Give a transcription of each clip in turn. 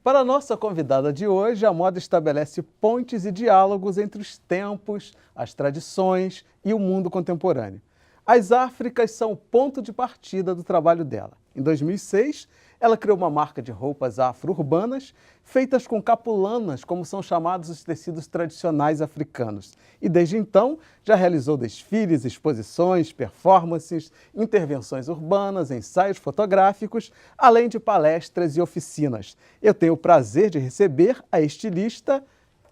Para a nossa convidada de hoje, a moda estabelece pontes e diálogos entre os tempos, as tradições e o mundo contemporâneo. As Áfricas são o ponto de partida do trabalho dela. Em 2006, ela criou uma marca de roupas afro-urbanas feitas com capulanas, como são chamados os tecidos tradicionais africanos. E desde então, já realizou desfiles, exposições, performances, intervenções urbanas, ensaios fotográficos, além de palestras e oficinas. Eu tenho o prazer de receber a estilista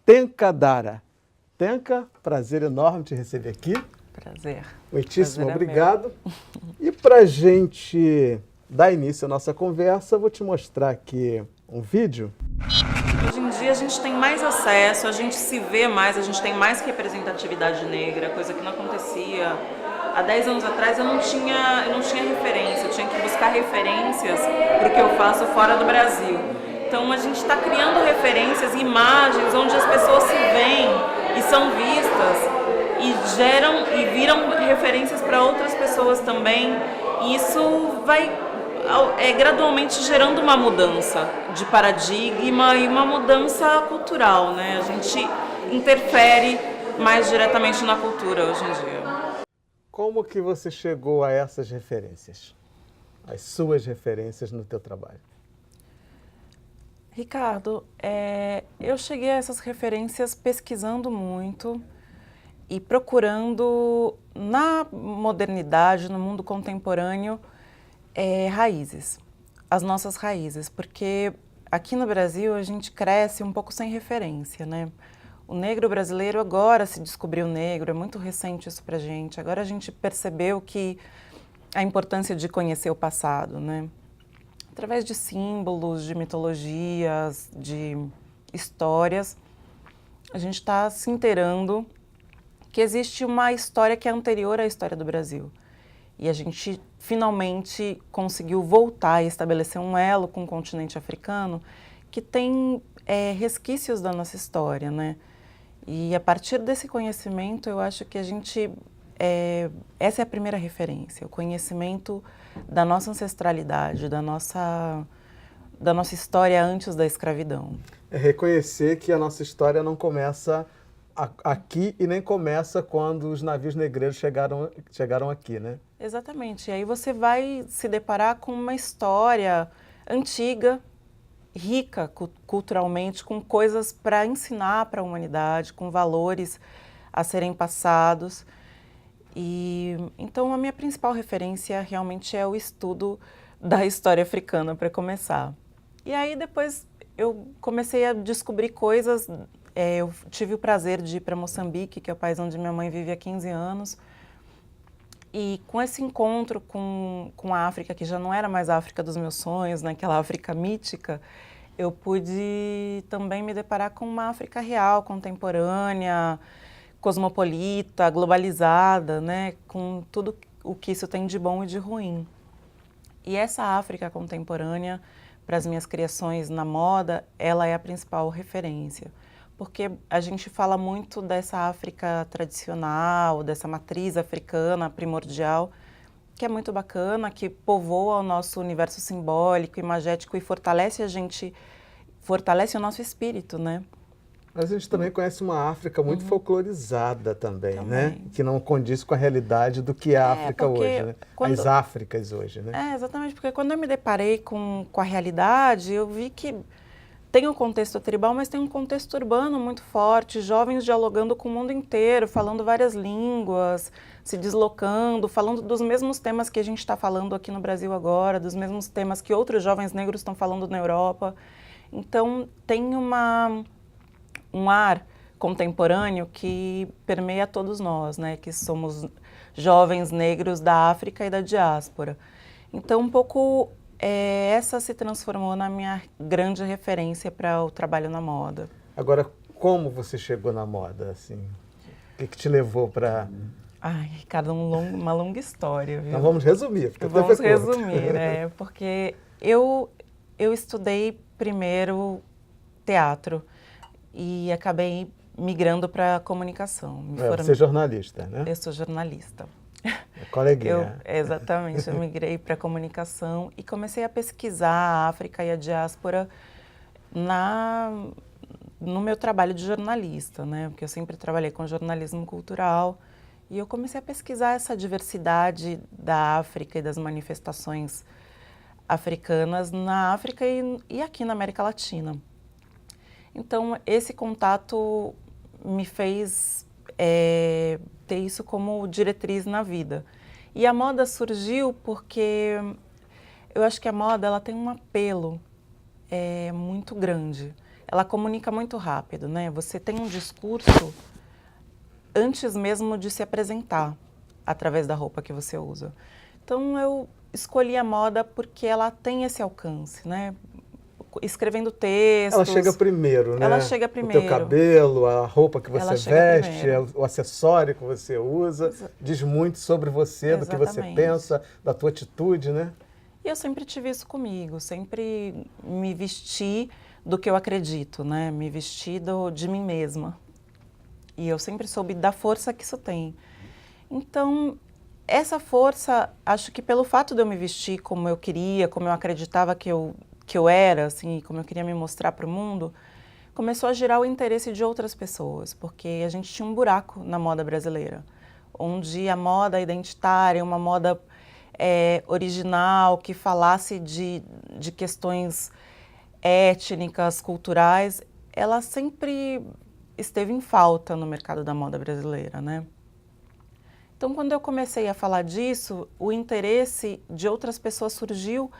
Tenka Dara. Tenka, prazer enorme te receber aqui. Prazer. Muitíssimo Prazer obrigado. E para a gente dar início à nossa conversa, vou te mostrar aqui um vídeo. Hoje em dia a gente tem mais acesso, a gente se vê mais, a gente tem mais representatividade negra, coisa que não acontecia. Há 10 anos atrás eu não tinha referência, eu tinha que buscar referências para o que eu faço fora do Brasil. Então a gente está criando referências, imagens onde as pessoas se veem e são vistas e geram e viram referências para outras pessoas também. E isso vai gradualmente gerando uma mudança de paradigma e uma mudança cultural, né? A gente interfere mais diretamente na cultura hoje em dia. Como que você chegou a essas referências? As suas referências no teu trabalho? Ricardo, eu cheguei a essas referências pesquisando muito e procurando na modernidade, no mundo contemporâneo, raízes, as nossas raízes, porque aqui no Brasil a gente cresce um pouco sem referência, né? O negro brasileiro agora se descobriu negro, é muito recente isso pra gente, agora a gente percebeu que a importância de conhecer o passado, né? Através de símbolos, de mitologias, de histórias, a gente está se inteirando que existe uma história que é anterior à história do Brasil. E a gente finalmente conseguiu voltar e estabelecer um elo com o continente africano que tem resquícios da nossa história, né? E a partir desse conhecimento, eu acho que a gente... essa é a primeira referência, o conhecimento da nossa ancestralidade, da nossa história antes da escravidão. É reconhecer que a nossa história não começa aqui e nem começa quando os navios negreiros chegaram aqui, né? Exatamente. E aí você vai se deparar com uma história antiga, rica culturalmente, com coisas para ensinar para a humanidade, com valores a serem passados. E então a minha principal referência realmente é o estudo da história africana, para começar. E aí depois eu comecei a descobrir coisas. Eu tive o prazer de ir para Moçambique, que é o país onde minha mãe vive há 15 anos. E com esse encontro com a África, que já não era mais a África dos meus sonhos, né, aquela África mítica, eu pude também me deparar com uma África real, contemporânea, cosmopolita, globalizada, né, com tudo o que isso tem de bom e de ruim. E essa África contemporânea, para as minhas criações na moda, ela é a principal referência. Porque a gente fala muito dessa África tradicional, dessa matriz africana primordial, que é muito bacana, que povoa o nosso universo simbólico, imagético e fortalece fortalece o nosso espírito, né? Mas a gente também conhece uma África muito folclorizada também, né? Que não condiz com a realidade do que é a África hoje, né? As Áfricas hoje, né? Exatamente, porque quando eu me deparei com a realidade, eu vi que tem um contexto tribal, mas tem um contexto urbano muito forte, jovens dialogando com o mundo inteiro, falando várias línguas, se deslocando, falando dos mesmos temas que a gente está falando aqui no Brasil agora, dos mesmos temas que outros jovens negros estão falando na Europa. Então, tem um ar contemporâneo que permeia todos nós, né, que somos jovens negros da África e da diáspora. Então, um pouco... essa se transformou na minha grande referência para o trabalho na moda. Agora, como você chegou na moda, assim? O que te levou para... Ai, Ricardo, uma longa história, viu? Então vamos resumir. Vamos resumir, né? Porque eu estudei primeiro teatro e acabei migrando para comunicação. Você é jornalista, né? Eu sou jornalista. Coleguinha. Exatamente, eu migrei para comunicação e comecei a pesquisar a África e a diáspora no meu trabalho de jornalista, né? Porque eu sempre trabalhei com jornalismo cultural e eu comecei a pesquisar essa diversidade da África e das manifestações africanas na África e aqui na América Latina. Então, esse contato me fez ter isso como diretriz na vida. E a moda surgiu porque eu acho que a moda ela tem um apelo muito grande. Ela comunica muito rápido, né? Você tem um discurso antes mesmo de se apresentar, através da roupa que você usa. Então, eu escolhi a moda porque ela tem esse alcance, né? Escrevendo textos. Ela chega primeiro, né? Ela chega primeiro. O teu cabelo, a roupa que você veste, primeiro. o acessório que você usa, diz muito sobre você, Exatamente. do que você pensa, da tua atitude, né? E eu sempre tive isso comigo, sempre me vesti do que eu acredito, né? Me vesti de mim mesma. E eu sempre soube da força que isso tem. Então, essa força, acho que pelo fato de eu me vestir como eu queria, como eu acreditava que eu era, assim, como eu queria me mostrar para o mundo, começou a gerar o interesse de outras pessoas, porque a gente tinha um buraco na moda brasileira, onde a moda identitária, uma moda original, que falasse de questões étnicas, culturais, ela sempre esteve em falta no mercado da moda brasileira, né? Então, quando eu comecei a falar disso, o interesse de outras pessoas surgiu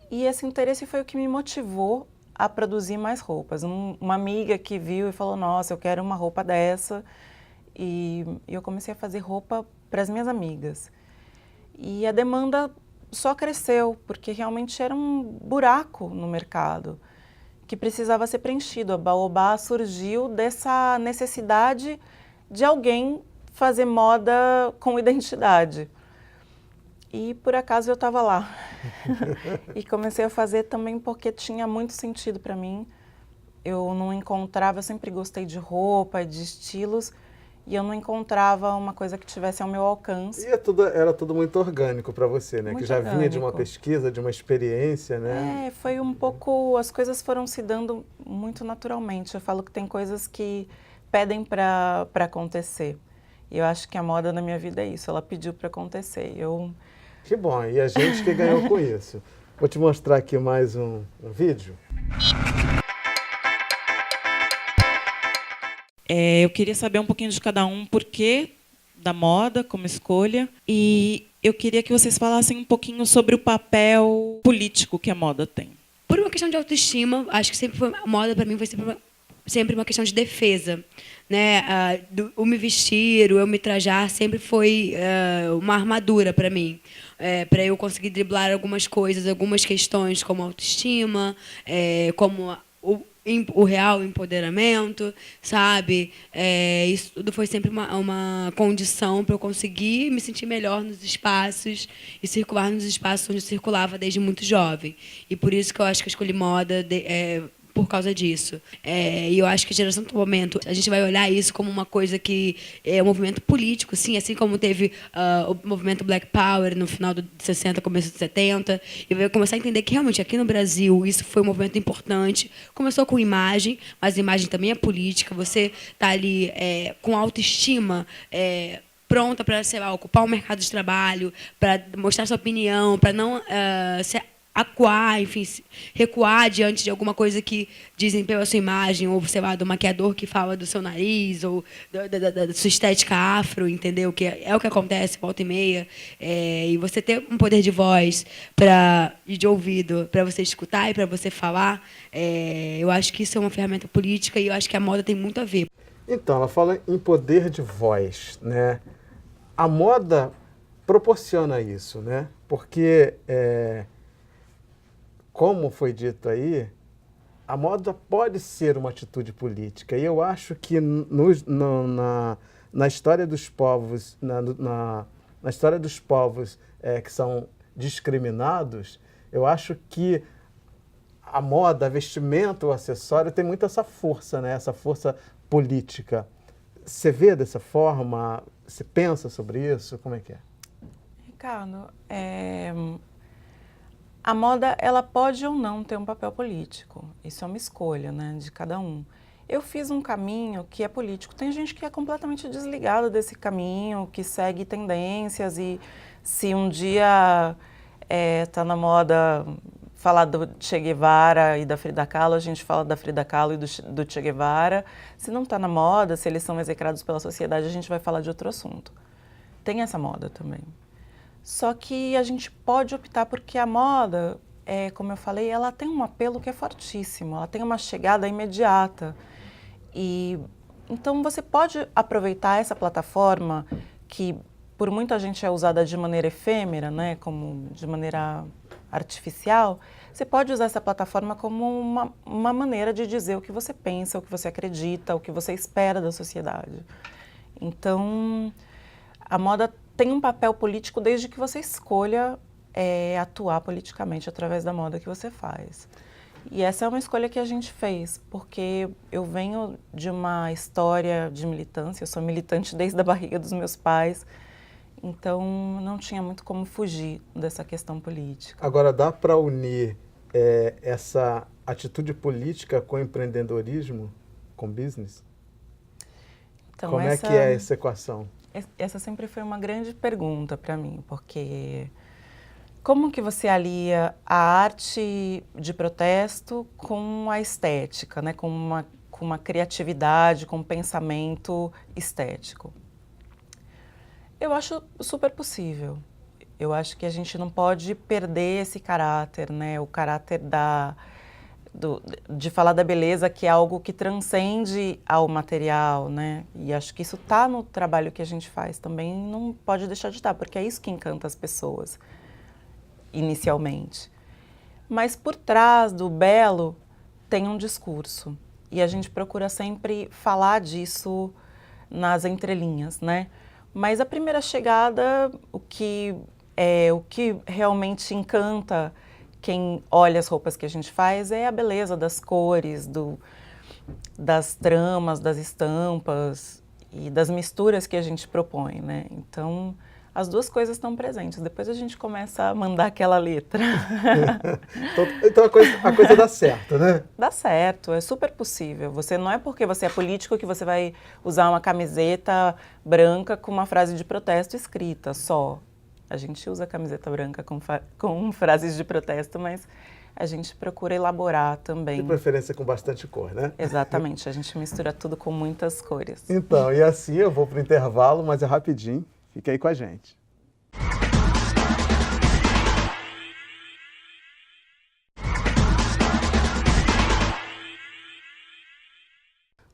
e esse interesse foi o que me motivou a produzir mais roupas. Uma amiga que viu e falou, nossa, eu quero uma roupa dessa. E eu comecei a fazer roupa para as minhas amigas. E a demanda só cresceu, porque realmente era um buraco no mercado que precisava ser preenchido. A Baobá surgiu dessa necessidade de alguém fazer moda com identidade. E por acaso eu estava lá. E comecei a fazer também porque tinha muito sentido para mim. Eu não encontrava, eu sempre gostei de roupa, de estilos, e eu não encontrava uma coisa que tivesse ao meu alcance. E era tudo muito orgânico para você, né? Muito que já orgânico. Vinha de uma pesquisa, de uma experiência, né? Foi um pouco, as coisas foram se dando muito naturalmente. Eu falo que tem coisas que pedem para acontecer. E eu acho que a moda na minha vida é isso, ela pediu para acontecer. Que bom, e a gente que ganhou com isso. Vou te mostrar aqui mais um vídeo. Eu queria saber um pouquinho de cada um, porquê da moda como escolha, e eu queria que vocês falassem um pouquinho sobre o papel político que a moda tem. Por uma questão de autoestima, acho que sempre foi, a moda para mim foi sempre uma questão de defesa, né? O me vestir, o eu me trajar sempre foi uma armadura para mim, para eu conseguir driblar algumas coisas, algumas questões como autoestima, como o real empoderamento, sabe? Isso tudo foi sempre uma condição para eu conseguir me sentir melhor nos espaços e circular nos espaços onde eu circulava desde muito jovem. E por isso que eu acho que eu escolhi moda por causa disso. E eu acho que a geração do momento, a gente vai olhar isso como uma coisa que é um movimento político, sim, assim como teve o movimento Black Power no final dos 60, começo dos 70, e vai começar a entender que realmente aqui no Brasil isso foi um movimento importante. Começou com imagem, mas imagem também é política. Você está ali com autoestima, pronta para, sei lá, ocupar o mercado de trabalho, para mostrar sua opinião, para não ser acuar, enfim, recuar diante de alguma coisa que desempenha a sua imagem, ou, sei lá, do maquiador que fala do seu nariz, ou da sua estética afro, entendeu? Que é o que acontece, volta e meia. E você ter um poder de voz e de ouvido para você escutar e para você falar, eu acho que isso é uma ferramenta política e eu acho que a moda tem muito a ver. Então, ela fala em poder de voz, né? A moda proporciona isso, né? Porque como foi dito aí, a moda pode ser uma atitude política. E eu acho que na história dos povos, na história dos povos que são discriminados, eu acho que a moda, a vestimenta, o acessório tem muito essa força, né? Essa força política. Você vê dessa forma? Você pensa sobre isso? Como é que é? Ricardo, A moda, ela pode ou não ter um papel político. Isso é uma escolha, né, de cada um. Eu fiz um caminho que é político. Tem gente que é completamente desligada desse caminho, que segue tendências e se um dia tá na moda falar do Che Guevara e da Frida Kahlo, a gente fala da Frida Kahlo e do Che Guevara. Se não está na moda, se eles são execrados pela sociedade, a gente vai falar de outro assunto. Tem essa moda também. Só que a gente pode optar porque a moda, como eu falei, ela tem um apelo que é fortíssimo, ela tem uma chegada imediata. E então você pode aproveitar essa plataforma que por muita gente é usada de maneira efêmera, né, como de maneira artificial. Você pode usar essa plataforma como uma maneira de dizer o que você pensa, o que você acredita, o que você espera da sociedade. Então, a moda tem um papel político desde que você escolha atuar politicamente através da moda que você faz. E essa é uma escolha que a gente fez, porque eu venho de uma história de militância, eu sou militante desde a barriga dos meus pais, então não tinha muito como fugir dessa questão política. Agora, dá para unir essa atitude política com empreendedorismo, com business? Então, como é que é essa equação? Essa sempre foi uma grande pergunta para mim, porque como que você alia a arte de protesto com a estética, né? com uma criatividade, com um pensamento estético? Eu acho super possível. Eu acho que a gente não pode perder esse caráter, né? O caráter de falar da beleza, que é algo que transcende ao material, né? E acho que isso está no trabalho que a gente faz também, não pode deixar de estar, porque é isso que encanta as pessoas, inicialmente. Mas por trás do belo tem um discurso, e a gente procura sempre falar disso nas entrelinhas, né? Mas a primeira chegada, o que realmente encanta quem olha as roupas que a gente faz é a beleza das cores, das tramas, das estampas e das misturas que a gente propõe, né? Então, as duas coisas estão presentes. Depois a gente começa a mandar aquela letra. Então a coisa dá certo, né? Dá certo, é super possível. Não é porque você é político que você vai usar uma camiseta branca com uma frase de protesto escrita só. A gente usa camiseta branca com frases de protesto, mas a gente procura elaborar também. De preferência com bastante cor, né? Exatamente, a gente mistura tudo com muitas cores. Então, e assim eu vou para o intervalo, mas é rapidinho. Fica aí com a gente.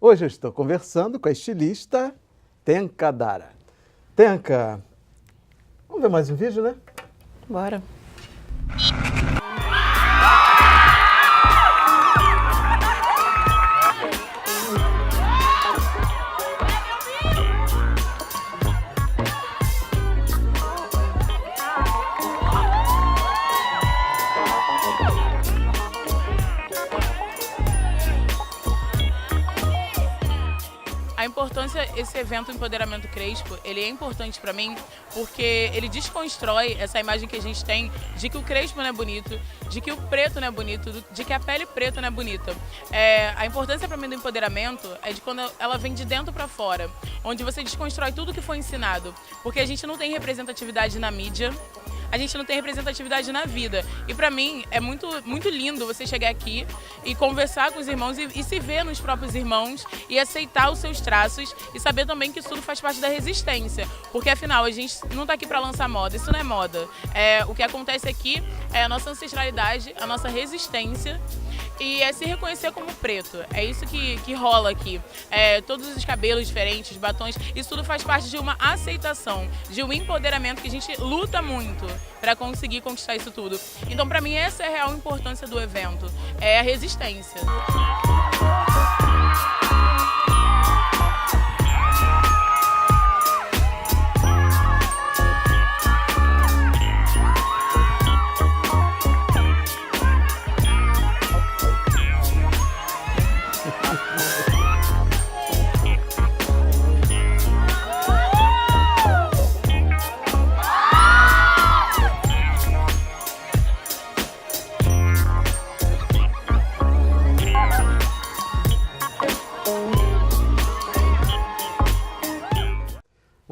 Hoje eu estou conversando com a estilista Tenka Dara. Tenka, vamos ver mais um vídeo, né? Bora. Esse evento Empoderamento Crespo, ele é importante para mim porque ele desconstrói essa imagem que a gente tem de que o crespo não é bonito, de que o preto não é bonito, de que a pele preta não é bonita. A importância para mim do empoderamento é de quando ela vem de dentro para fora, onde você desconstrói tudo que foi ensinado, porque a gente não tem representatividade na mídia, a gente não tem representatividade na vida. E pra mim é muito, muito lindo você chegar aqui e conversar com os irmãos e se ver nos próprios irmãos e aceitar os seus traços e saber também que isso tudo faz parte da resistência. Porque afinal a gente não tá aqui pra lançar moda, isso não é moda. O que acontece aqui é a nossa ancestralidade, a nossa resistência e é se reconhecer como preto. É isso que rola aqui. Todos os cabelos diferentes, batons, isso tudo faz parte de uma aceitação, de um empoderamento que a gente luta muito para conseguir conquistar isso tudo. Então, para mim, essa é a real importância do evento, é a resistência.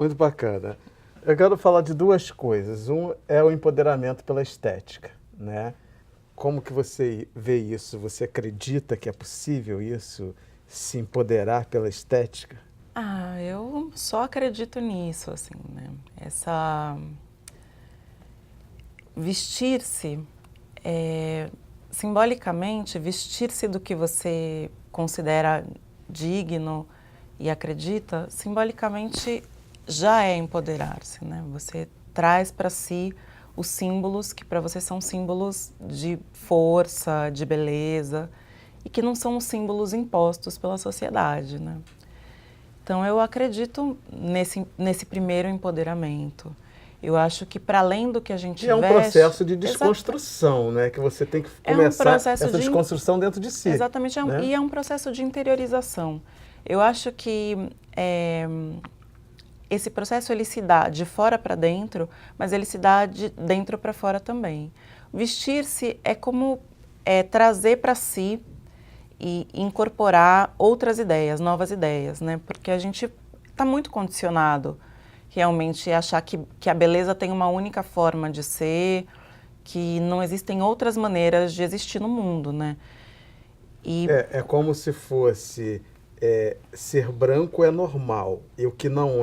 Muito bacana. Eu quero falar de duas coisas. Um é o empoderamento pela estética, né? Como que você vê isso? Você acredita que é possível isso, se empoderar pela estética? Ah, eu só acredito nisso, assim, né? Vestir-se, simbolicamente, vestir-se do que você considera digno e acredita, simbolicamente já é empoderar-se, né? Você traz para si os símbolos que para você são símbolos de força, de beleza, e que não são os símbolos impostos pela sociedade, né? Então eu acredito nesse primeiro empoderamento. Eu acho que para além do que a gente é um veste... processo de desconstrução, né? Que você tem que começar essa desconstrução dentro de si. Exatamente, né? E é um processo de interiorização. Eu acho que esse processo ele se dá de fora para dentro, mas ele se dá de dentro para fora também. Vestir-se é como trazer para si e incorporar outras ideias, novas ideias, né? Porque a gente está muito condicionado realmente a achar que a beleza tem uma única forma de ser, que não existem outras maneiras de existir no mundo, né? É como se fosse ser branco é normal e o que não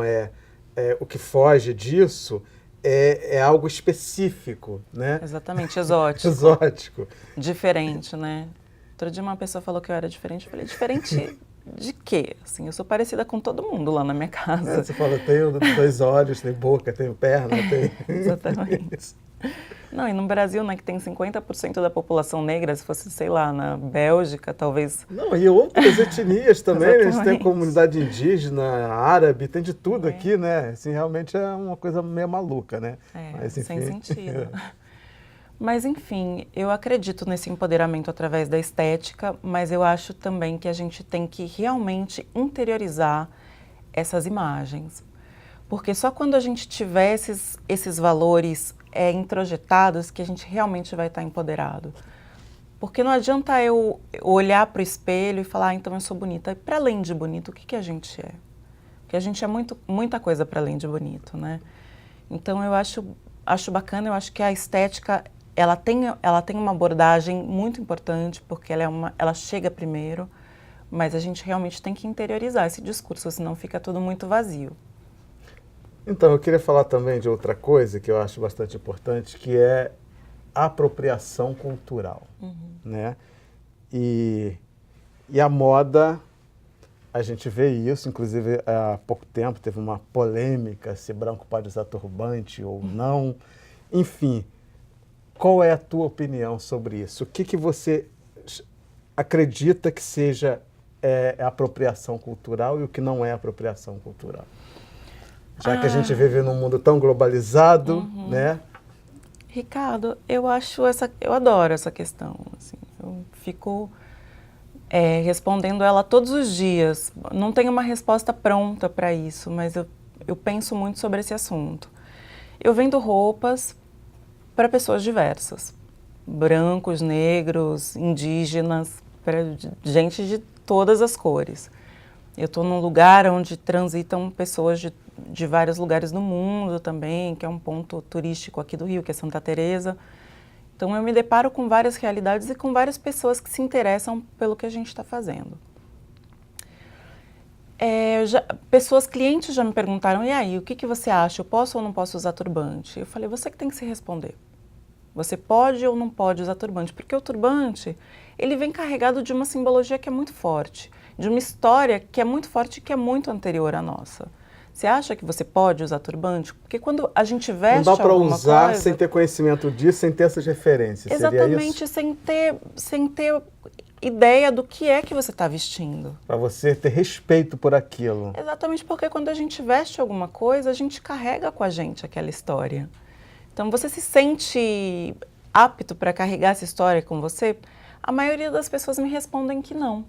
o que foge disso é algo específico, né? Exatamente, exótico. Exótico. Diferente, né? Outro dia uma pessoa falou que eu era diferente, eu falei, diferente de quê? Assim, eu sou parecida com todo mundo lá na minha casa. Você fala, tenho 2 olhos, tem boca, tenho perna, tem... Exatamente. Não, e no Brasil, né, que tem 50% da população negra, se fosse, sei lá, na Bélgica, talvez... Não, e outras etnias também, né? A gente tem Exatamente. comunidade indígena, árabe, tem de tudo aqui, né? Assim, realmente é uma coisa meio maluca, né? Mas, enfim... sem sentido. Mas, enfim, eu acredito nesse empoderamento através da estética, mas eu acho também que a gente tem que realmente interiorizar essas imagens. Porque só quando a gente tiver esses valores introjetados que a gente realmente vai estar empoderado. Porque não adianta eu olhar para o espelho e falar, então eu sou bonita. E para além de bonito, o que a gente é? Porque a gente é muita coisa para além de bonito, né? Então eu acho bacana, eu acho que a estética... Ela tem uma abordagem muito importante, porque ela chega primeiro, mas a gente realmente tem que interiorizar esse discurso, senão fica tudo muito vazio. Então, eu queria falar também de outra coisa que eu acho bastante importante, que é a apropriação cultural, né? E a moda, a gente vê isso, inclusive há pouco tempo teve uma polêmica se branco pode usar turbante ou não, enfim... Qual é a tua opinião sobre isso? O que você acredita que seja apropriação cultural e o que não é apropriação cultural? Já que a gente vive num mundo tão globalizado, né? Ricardo, eu adoro essa questão. Assim, eu fico respondendo ela todos os dias. Não tenho uma resposta pronta para isso, mas eu penso muito sobre esse assunto. Eu vendo roupas para pessoas diversas, brancos, negros, indígenas, para gente de todas as cores. Eu estou num lugar onde transitam pessoas de vários lugares do mundo também, que é um ponto turístico aqui do Rio, que é Santa Teresa. Então eu me deparo com várias realidades e com várias pessoas que se interessam pelo que a gente está fazendo. Clientes já me perguntaram, e aí, o que você acha? Eu posso ou não posso usar turbante? Eu falei, você que tem que se responder. Você pode ou não pode usar turbante? Porque o turbante, ele vem carregado de uma simbologia que é muito forte, de uma história que é muito forte e que é muito anterior à nossa. Você acha que você pode usar turbante? Porque quando a gente veste não dá para usar coisa, sem ter conhecimento disso, sem ter essas referências. Exatamente, sem ter ideia do que é que você está vestindo. Para você ter respeito por aquilo. Exatamente, porque quando a gente veste alguma coisa, a gente carrega com a gente aquela história. Então, você se sente apto para carregar essa história com você? A maioria das pessoas me respondem que não.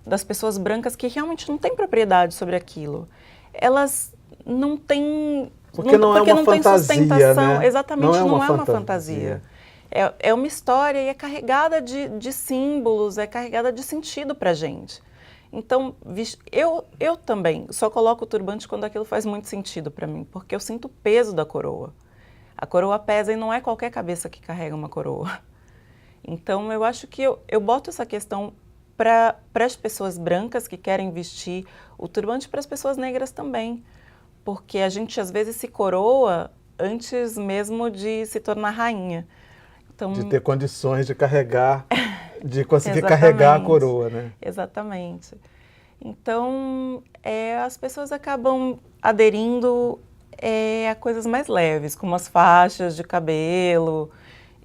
Das pessoas brancas que realmente não têm propriedade sobre aquilo. Elas não têm... Porque não é uma fantasia, né? Exatamente, não é uma fantasia. É uma história e é carregada de símbolos, é carregada de sentido para a gente. Então, eu também só coloco o turbante quando aquilo faz muito sentido para mim, porque eu sinto o peso da coroa. A coroa pesa e não é qualquer cabeça que carrega uma coroa. Então, eu acho que eu boto essa questão para as pessoas brancas que querem vestir o turbante, para as pessoas negras também. Porque a gente, às vezes, se coroa antes mesmo de se tornar rainha. Então, De ter condições de carregar, de conseguir carregar a coroa, né? Exatamente. Então, as pessoas acabam aderindo a coisas mais leves, como as faixas de cabelo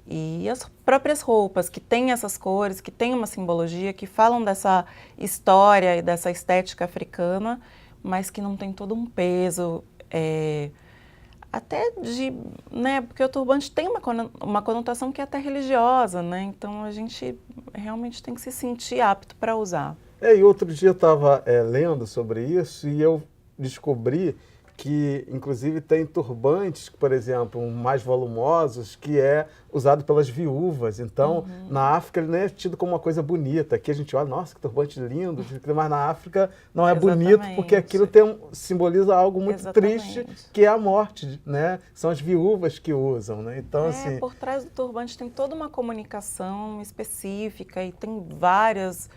e as próprias roupas, que têm essas cores, que têm uma simbologia, que falam dessa história e dessa estética africana, mas que não tem todo um peso, até de, né, porque o turbante tem uma conotação que é até religiosa, né, então a gente realmente tem que se sentir apto para usar. E outro dia eu estava lendo sobre isso e eu descobri que, inclusive, tem turbantes, por exemplo, mais volumosos, que é usado pelas viúvas. Então, na África, ele não é tido como uma coisa bonita. Aqui a gente olha, nossa, que turbante lindo, mas na África não é bonito, porque aquilo simboliza algo muito triste, que é a morte, né? São as viúvas que usam, né? Então, assim... Por trás do turbante tem toda uma comunicação específica e tem várias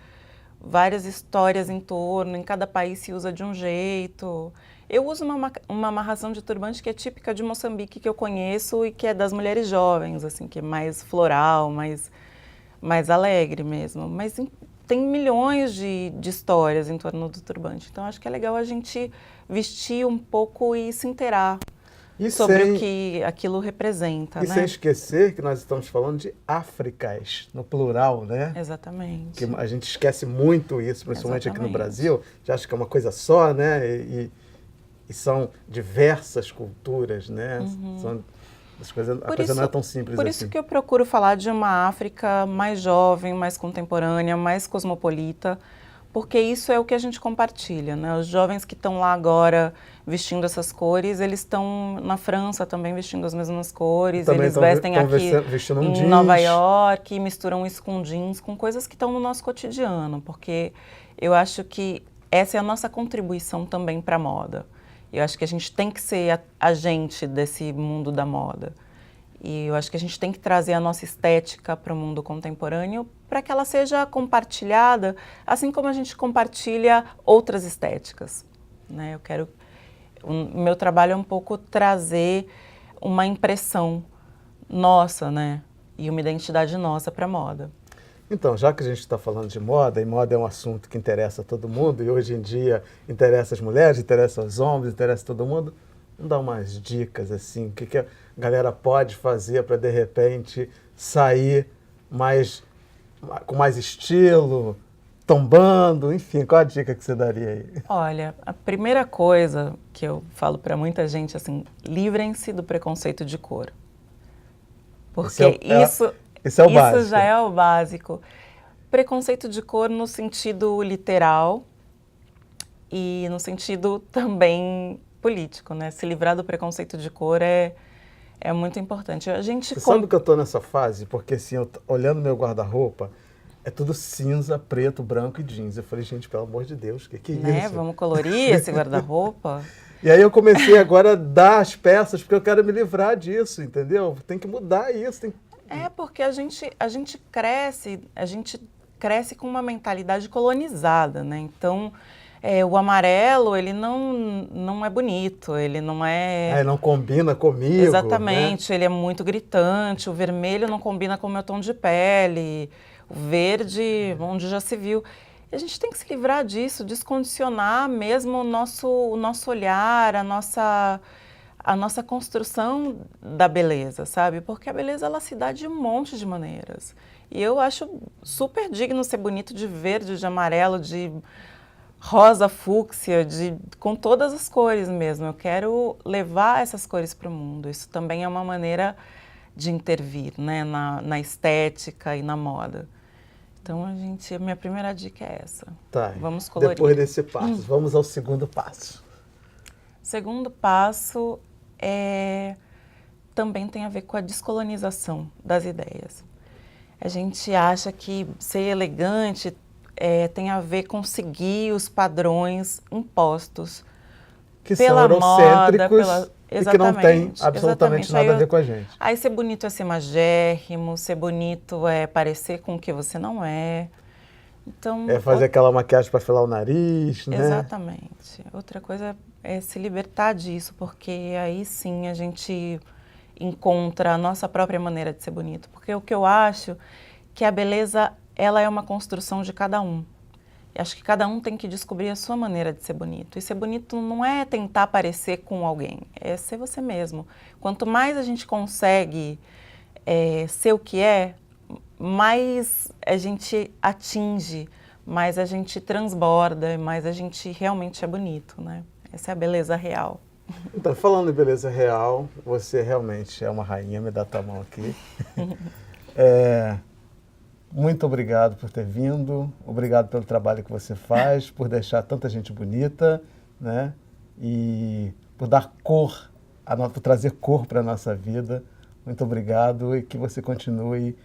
histórias em torno, em cada país se usa de um jeito. Eu uso uma amarração de turbante que é típica de Moçambique, que eu conheço e que é das mulheres jovens, assim, que é mais floral, mais alegre mesmo. Mas tem milhões de histórias em torno do turbante. Então, acho que é legal a gente vestir um pouco e se inteirar sobre o que aquilo representa, E né? sem esquecer que nós estamos falando de Áfricas, no plural, né? Exatamente. Que a gente esquece muito isso, principalmente aqui no Exatamente. Brasil. Já acha que é uma coisa só, né? E são diversas culturas, né? A coisa não é tão simples Por assim. isso que eu procuro falar de uma África mais jovem, mais contemporânea, mais cosmopolita, porque isso é o que a gente compartilha, né? Os jovens que estão lá agora vestindo essas cores, eles estão na França também vestindo as mesmas cores, Também eles vestem aqui vestindo um em jeans. Nova York, misturam isso com jeans, com coisas que estão no nosso cotidiano, porque eu acho que essa é a nossa contribuição também para a moda. Eu acho que a gente tem que ser agente desse mundo da moda. E eu acho que a gente tem que trazer a nossa estética para o mundo contemporâneo para que ela seja compartilhada, assim como a gente compartilha outras estéticas, né? O meu trabalho é um pouco trazer uma impressão nossa, né? E uma identidade nossa para a moda. Então, já que a gente está falando de moda, e moda é um assunto que interessa a todo mundo, e hoje em dia interessa as mulheres, interessa os homens, interessa todo mundo, vamos dar umas dicas, assim, o que a galera pode fazer para, de repente, sair com mais estilo, tombando, enfim, qual a dica que você daria aí? Olha, a primeira coisa que eu falo para muita gente, assim, livrem-se do preconceito de cor. Porque Isso é o básico. Isso já é o básico. Preconceito de cor no sentido literal e no sentido também político, né? Se livrar do preconceito de cor é muito importante. Você sabe que eu estou nessa fase? Porque, assim, olhando meu guarda-roupa, é tudo cinza, preto, branco e jeans. Eu falei, gente, pelo amor de Deus, o que é né? isso? Vamos colorir esse guarda-roupa? E aí eu comecei agora a dar as peças, porque eu quero me livrar disso, entendeu? Tem que mudar isso. Porque a gente cresce com uma mentalidade colonizada, né? Então, o amarelo, ele não é bonito, ele não é... não combina comigo. Exatamente, né? Ele é muito gritante, o vermelho não combina com o meu tom de pele, o verde, onde já se viu. E a gente tem que se livrar disso, descondicionar mesmo o nosso olhar, a nossa construção da beleza, sabe? Porque a beleza, ela se dá de um monte de maneiras. E eu acho super digno ser bonito de verde, de amarelo, de rosa, fúcsia, com todas as cores mesmo. Eu quero levar essas cores para o mundo. Isso também é uma maneira de intervir, né? na estética e na moda. Então, a minha primeira dica é essa. Tá. Vamos colorir. Depois desse passo, vamos ao segundo passo. Segundo passo também tem a ver com a descolonização das ideias. A gente acha que ser elegante tem a ver com seguir os padrões impostos Que são pela moda, eurocêntricos e que não tem absolutamente nada a ver com a gente. Aí ser bonito é ser magérrimo, ser bonito é parecer com o que você não é. Então, É fazer aquela maquiagem para filar o nariz, né? exatamente. Outra coisa é se libertar disso, porque aí sim a gente encontra a nossa própria maneira de ser bonito. Porque o que eu acho que a beleza, ela é uma construção de cada um. Eu acho que cada um tem que descobrir a sua maneira de ser bonito. E ser bonito não é tentar parecer com alguém, é ser você mesmo. Quanto mais a gente consegue ser o que é, mais a gente atinge, mais a gente transborda, mais a gente realmente é bonito, né? Essa é a beleza real. Então, falando em beleza real, você realmente é uma rainha, me dá tua mão aqui. Muito obrigado por ter vindo, obrigado pelo trabalho que você faz, por deixar tanta gente bonita, né? E por dar cor, por trazer cor para a nossa vida. Muito obrigado e que você continue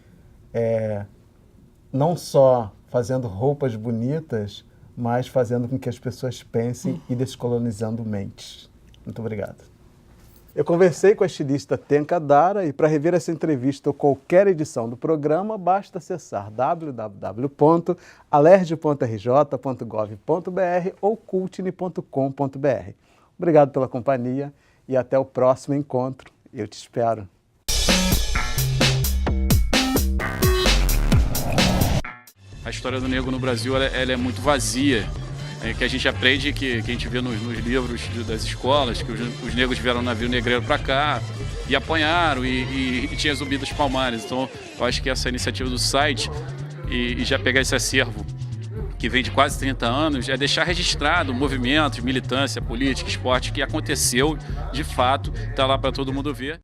não só fazendo roupas bonitas, mas fazendo com que as pessoas pensem e descolonizando mentes. Muito obrigado. Eu conversei com a estilista Tenka Dara e para rever essa entrevista ou qualquer edição do programa, basta acessar www.alerj.rj.gov.br ou cultine.com.br. Obrigado pela companhia e até o próximo encontro. Eu te espero. A história do negro no Brasil ela é muito vazia, que a gente aprende, que a gente vê nos livros das escolas, que os negros vieram no navio negreiro para cá e apanharam e tinha zumbi dos Palmares. Então eu acho que essa iniciativa do site e já pegar esse acervo que vem de quase 30 anos, é deixar registrado movimentos, militância, política, esporte, que aconteceu de fato, está lá para todo mundo ver.